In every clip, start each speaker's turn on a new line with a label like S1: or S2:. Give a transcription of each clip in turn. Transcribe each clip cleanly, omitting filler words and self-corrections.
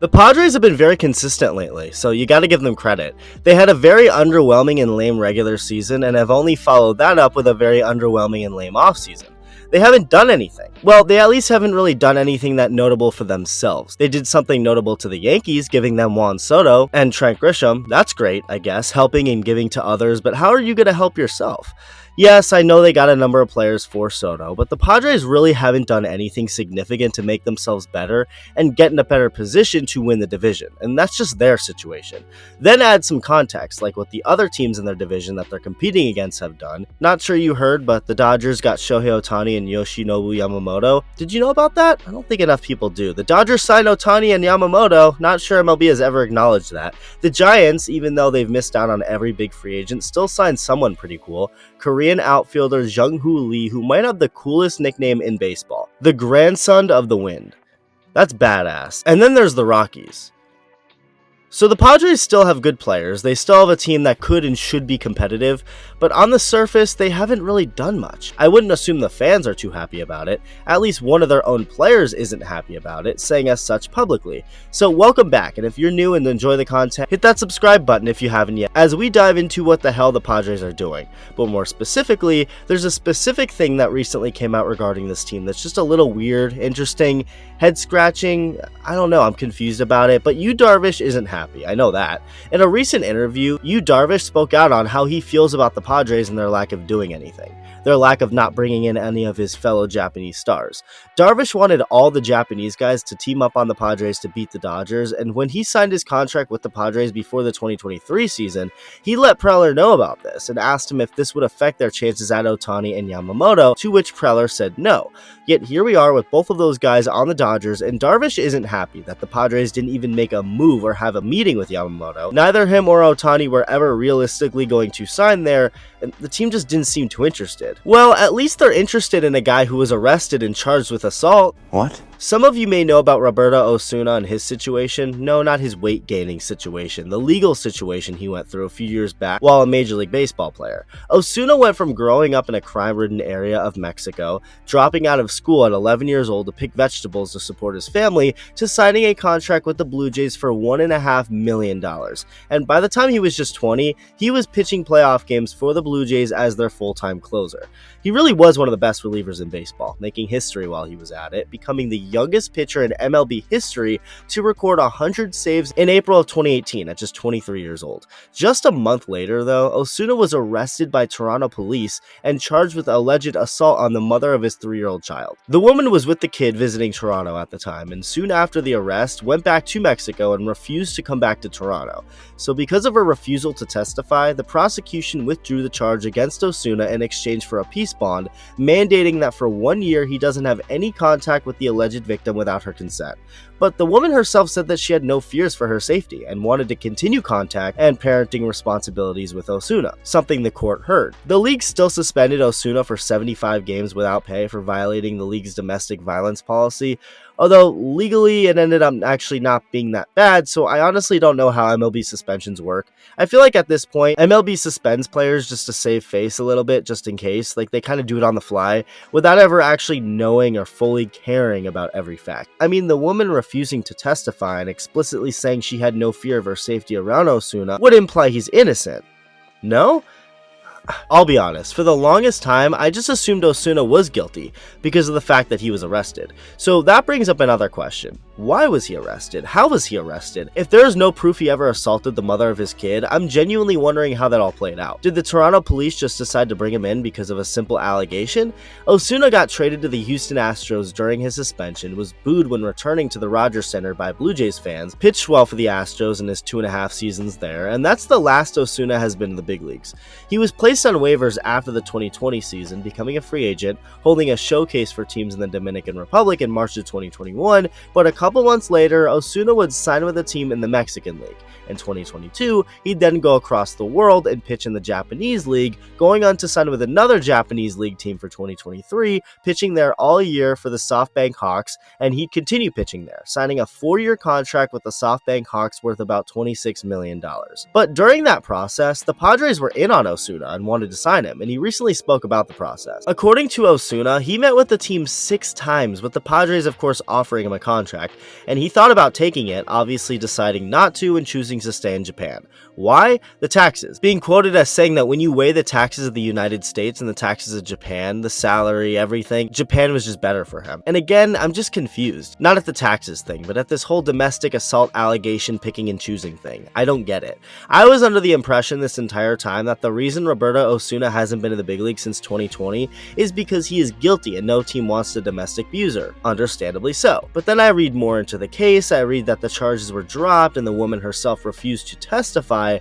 S1: The Padres have been very consistent lately, so you gotta give them credit. They had a very underwhelming and lame regular season and have only followed that up with a very underwhelming and lame offseason. They haven't done anything. Well, they at least haven't really done anything that notable for themselves. They did something notable to the Yankees, giving them Juan Soto and Trent Grisham. That's great, I guess, helping and giving to others, but how are you gonna help yourself? Yes, I know they got a number of players for Soto, but the Padres really haven't done anything significant to make themselves better and get in a better position to win the division, and that's just their situation. Then add some context, like what the other teams in their division that they're competing against have done. Not sure you heard, but the Dodgers got Shohei Ohtani and Yoshinobu Yamamoto. Did you know about that? I don't think enough people do. The Dodgers signed Ohtani and Yamamoto. Not sure MLB has ever acknowledged that. The Giants, even though they've missed out on every big free agent, still signed someone pretty cool. Korean outfielder Jung-Hoo Lee, who might have the coolest nickname in baseball, the grandson of the wind. That's badass. And then there's the Rockies. So the Padres still have good players, they still have a team that could and should be competitive, but on the surface, they haven't really done much. I wouldn't assume the fans are too happy about it. At least one of their own players isn't happy about it, saying as such publicly. So welcome back, and if you're new and enjoy the content, hit that subscribe button if you haven't yet, as we dive into what the hell the Padres are doing. But more specifically, there's a specific thing that recently came out regarding this team that's just a little weird, interesting, head-scratching. I don't know, I'm confused about it, but Yu Darvish isn't happy, I know that. In a recent interview, Yu Darvish spoke out on how he feels about the Padres and their lack of doing anything, their lack of not bringing in any of his fellow Japanese stars. Darvish wanted all the Japanese guys to team up on the Padres to beat the Dodgers, and when he signed his contract with the Padres before the 2023 season, he let Preller know about this and asked him if this would affect their chances at Ohtani and Yamamoto, to which Preller said no. Yet here we are with both of those guys on the Dodgers, and Darvish isn't happy that the Padres didn't even make a move or have a meeting with Yamamoto. Neither him or Ohtani were ever realistically going to sign there, and the team just didn't seem too interested. Well, at least they're interested in a guy who was arrested and charged with assault.
S2: What?
S1: Some of you may know about Roberto Osuna and his situation. No, not his weight gaining situation, the legal situation he went through a few years back while a Major League Baseball player. Osuna went from growing up in a crime-ridden area of Mexico, dropping out of school at 11 years old to pick vegetables to support his family, to signing a contract with the Blue Jays for $1.5 million. And by the time he was just 20, he was pitching playoff games for the Blue Jays as their full-time closer. He really was one of the best relievers in baseball, making history while he was at it, becoming the youngest pitcher in MLB history to record 100 saves in April of 2018 at just 23 years old. Just a month later, though, Osuna was arrested by Toronto police and charged with alleged assault on the mother of his 3-year-old child. The woman was with the kid visiting Toronto at the time, and soon after the arrest, went back to Mexico and refused to come back to Toronto. So because of her refusal to testify, the prosecution withdrew the charge against Osuna in exchange for a peace bond, mandating that for 1 year he doesn't have any contact with the alleged victim without her consent. But the woman herself said that she had no fears for her safety and wanted to continue contact and parenting responsibilities with Osuna, something the court heard. The league still suspended Osuna for 75 games without pay for violating the league's domestic violence policy, although legally it ended up actually not being that bad, so I honestly don't know how MLB suspensions work. I feel like at this point, MLB suspends players just to save face a little bit, just in case. Like, they kind of do it on the fly, without ever actually knowing or fully caring about every fact. I mean, the woman refusing to testify and explicitly saying she had no fear of her safety around Osuna would imply he's innocent. No? I'll be honest, for the longest time, I just assumed Osuna was guilty because of the fact that he was arrested. So that brings up another question. Why was he arrested? How was he arrested? If there is no proof he ever assaulted the mother of his kid, I'm genuinely wondering how that all played out. Did the Toronto police just decide to bring him in because of a simple allegation? Osuna got traded to the Houston Astros during his suspension, was booed when returning to the Rogers Center by Blue Jays fans, pitched well for the Astros in his 2.5 seasons there, and that's the last Osuna has been in the big leagues. He was placed on waivers after the 2020 season, becoming a free agent, holding a showcase for teams in the Dominican Republic in March of 2021, but a couple months later, Osuna would sign with a team in the Mexican League. In 2022, he'd then go across the world and pitch in the Japanese League, going on to sign with another Japanese League team for 2023, pitching there all year for the SoftBank Hawks, and he'd continue pitching there, signing a 4-year contract with the SoftBank Hawks worth about $26 million. But during that process, the Padres were in on Osuna and wanted to sign him, and he recently spoke about the process. According to Osuna, he met with the team 6 times, with the Padres of course offering him a contract, and he thought about taking it, obviously deciding not to and choosing to stay in Japan. Why? The taxes. Being quoted as saying that when you weigh the taxes of the United States and the taxes of Japan, the salary, everything, Japan was just better for him. And again, I'm just confused. Not at the taxes thing, but at this whole domestic assault allegation picking and choosing thing. I don't get it. I was under the impression this entire time that the reason Roberto Osuna hasn't been in the big league since 2020 is because he is guilty and no team wants to domestic abuse her. Understandably so. But then I read more into the case, I read that the charges were dropped and the woman herself refused to testify.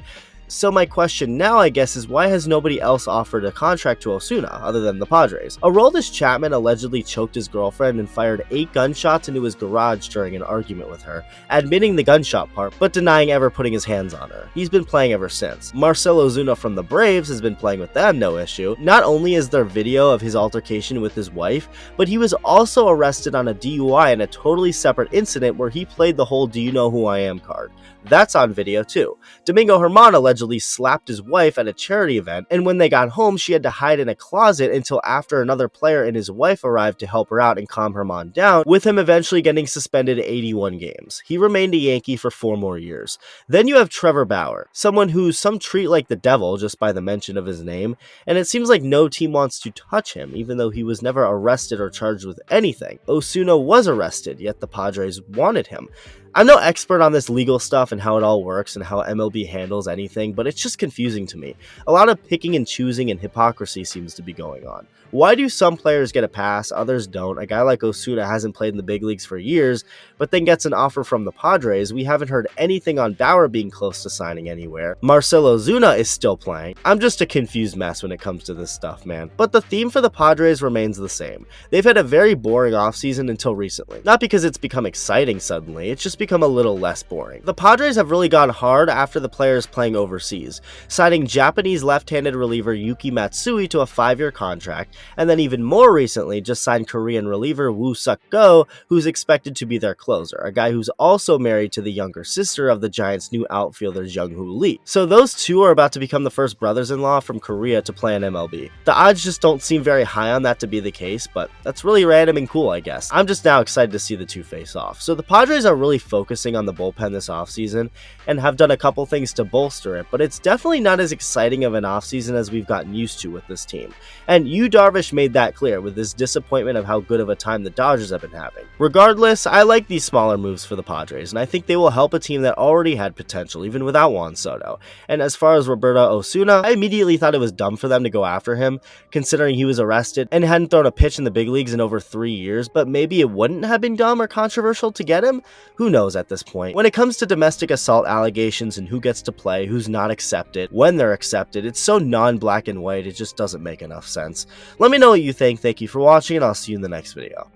S1: So my question now, I guess, is why has nobody else offered a contract to Osuna other than the Padres? Aroldis Chapman allegedly choked his girlfriend and fired 8 gunshots into his garage during an argument with her, admitting the gunshot part, but denying ever putting his hands on her. He's been playing ever since. Marcell Ozuna from the Braves has been playing with them, no issue. Not only is there video of his altercation with his wife, but he was also arrested on a DUI in a totally separate incident where he played the whole "do you know who I am" card. That's on video too. Domingo Germán allegedly slapped his wife at a charity event, and when they got home, she had to hide in a closet until after another player and his wife arrived to help her out and calm Germán down, with him eventually getting suspended 81 games. He remained a Yankee for 4 more years. Then you have Trevor Bauer, someone who some treat like the devil just by the mention of his name, and it seems like no team wants to touch him, even though he was never arrested or charged with anything. Osuna was arrested, yet the Padres wanted him. I'm no expert on this legal stuff and how it all works and how MLB handles anything, but it's just confusing to me. A lot of picking and choosing and hypocrisy seems to be going on. Why do some players get a pass, others don't? A guy like Osuna hasn't played in the big leagues for years, but then gets an offer from the Padres. We haven't heard anything on Bauer being close to signing anywhere. Marcell Ozuna is still playing. I'm just a confused mess when it comes to this stuff, man. But the theme for the Padres remains the same. They've had a very boring offseason until recently. Not because it's become exciting suddenly, it's just become a little less boring. The Padres have really gone hard after the players playing overseas, signing Japanese left-handed reliever Yuki Matsui to a 5-year contract, and then even more recently just signed Korean reliever Woo Suk-go, who's expected to be their closer, a guy who's also married to the younger sister of the Giants' new outfielder Jung-hoo Lee. So those two are about to become the first brothers-in-law from Korea to play in MLB. The odds just don't seem very high on that to be the case, but that's really random and cool, I guess. I'm just now excited to see the two face off. So the Padres are really focusing on the bullpen this offseason and have done a couple things to bolster it, but it's definitely not as exciting of an offseason as we've gotten used to with this team. And Yu Darvish made that clear with his disappointment of how good of a time the Dodgers have been having. Regardless, I like these smaller moves for the Padres, and I think they will help a team that already had potential even without Juan Soto. And as far as Roberto Osuna, I immediately thought it was dumb for them to go after him, considering he was arrested and hadn't thrown a pitch in the big leagues in over 3 years, but maybe it wouldn't have been dumb or controversial to get him? Who knows at this point. When it comes to domestic assault allegations and who gets to play, who's not accepted, when they're accepted, it's so non-black and white, it just doesn't make enough sense. Let me know what you think. Thank you for watching, and I'll see you in the next video.